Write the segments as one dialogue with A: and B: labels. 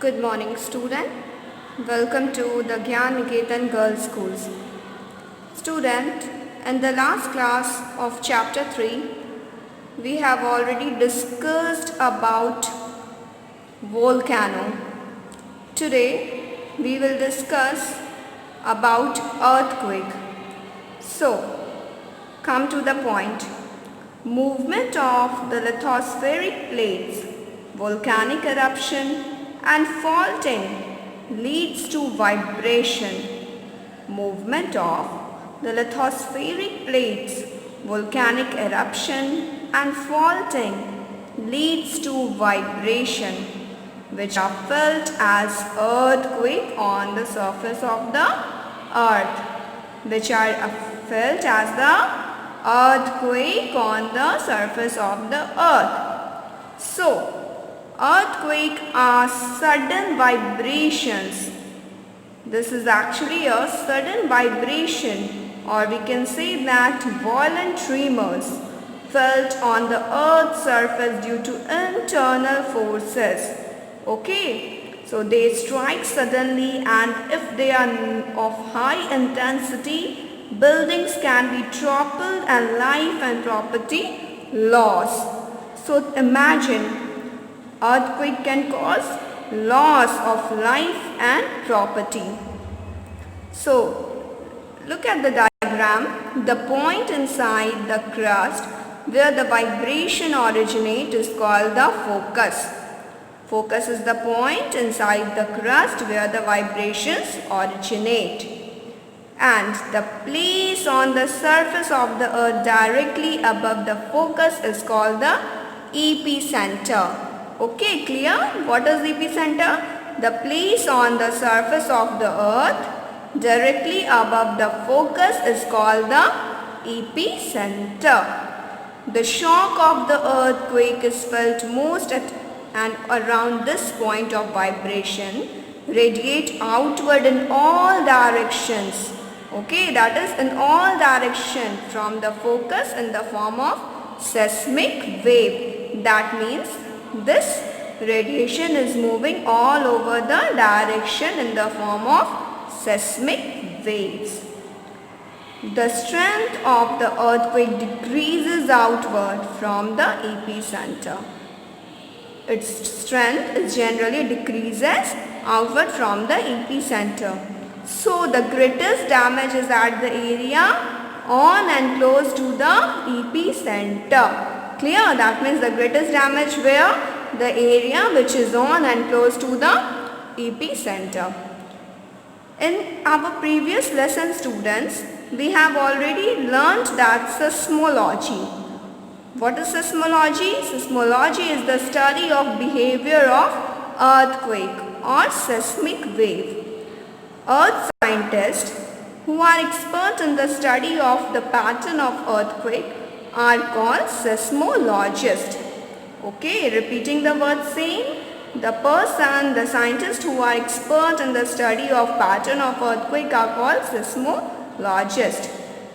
A: Good morning, student. Welcome to the Gyan Niketan Girls Schools. Student, in the last class of chapter 3, we have already discussed about volcano. Today, we will discuss about earthquake. So, come to the point. Movement of the lithospheric plates, volcanic eruption and faulting leads to vibration. Movement of the lithospheric plates, volcanic eruption and faulting leads to vibration, which are felt as earthquake on the surface of the earth. Which are felt as the earthquake on the surface of the earth. So, earthquake are sudden vibrations. This is actually a sudden vibration, or we can say that violent tremors felt on the earth's surface due to internal forces. Okay, so they strike suddenly, and if they are of high intensity, buildings can be toppled and life and property lost. So imagine, earthquake can cause loss of life and property. So, look at the diagram. The point inside the crust where the vibration originates is called the focus. Focus is the point inside the crust where the vibrations originate. And the place on the surface of the earth directly above the focus is called the epicenter. Okay, clear? What is epicenter? The place on the surface of the earth directly above the focus is called the epicenter. The shock of the earthquake is felt most at and around this point of vibration, radiate outward in all directions. Okay, that is in all direction from the focus in the form of seismic wave. That means this radiation is moving all over the direction in the form of seismic waves. The strength of the earthquake decreases outward from the epicenter. Its strength is generally decreases outward from the epicenter. So the greatest damage is at the area on and close to the epicenter. Clear? That means the greatest damage where? The area which is on and close to the epicenter. In our previous lesson, students, we have already learnt that seismology. What is seismology? Seismology is the study of behavior of earthquake or seismic wave. Earth scientists who are expert in the study of the pattern of earthquake are called seismologists. Okay, repeating the word same. The scientists who are expert in the study of pattern of earthquake are called seismologists.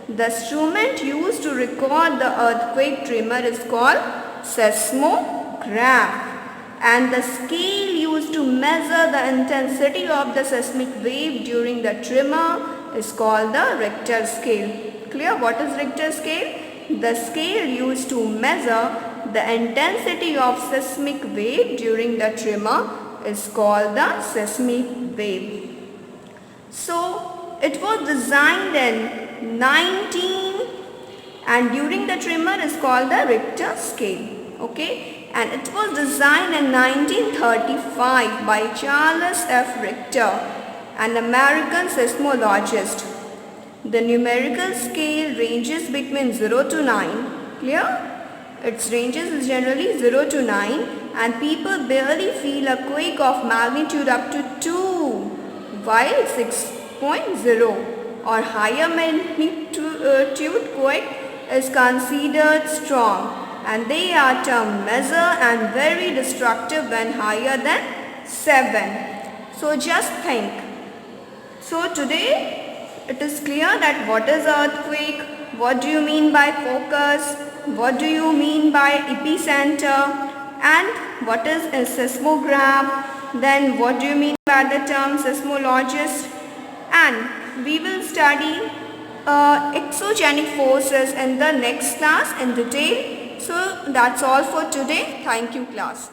A: The instrument used to record the earthquake tremor is called seismograph. And the scale used to measure the intensity of the seismic wave during the tremor is called the Richter scale. Clear? What is Richter scale? The scale used to measure the intensity of seismic wave during the tremor is called the seismic wave. So, it was designed in 19 and during the tremor is called the Richter scale. Okay, and it was designed in 1935 by Charles F. Richter, an American seismologist. The numerical scale ranges between 0 to 9. Clear? Its ranges is generally 0 to 9 and people barely feel a quake of magnitude up to 2 while 6.0 or higher magnitude quake is considered strong, and they are termed measure and very destructive when higher than 7. So just think. So today it is clear that what is earthquake, what do you mean by focus, what do you mean by epicenter, and what is a seismograph, then what do you mean by the term seismologist, and we will study exogenic forces in the next class in detail. So that's all for today. Thank you, class.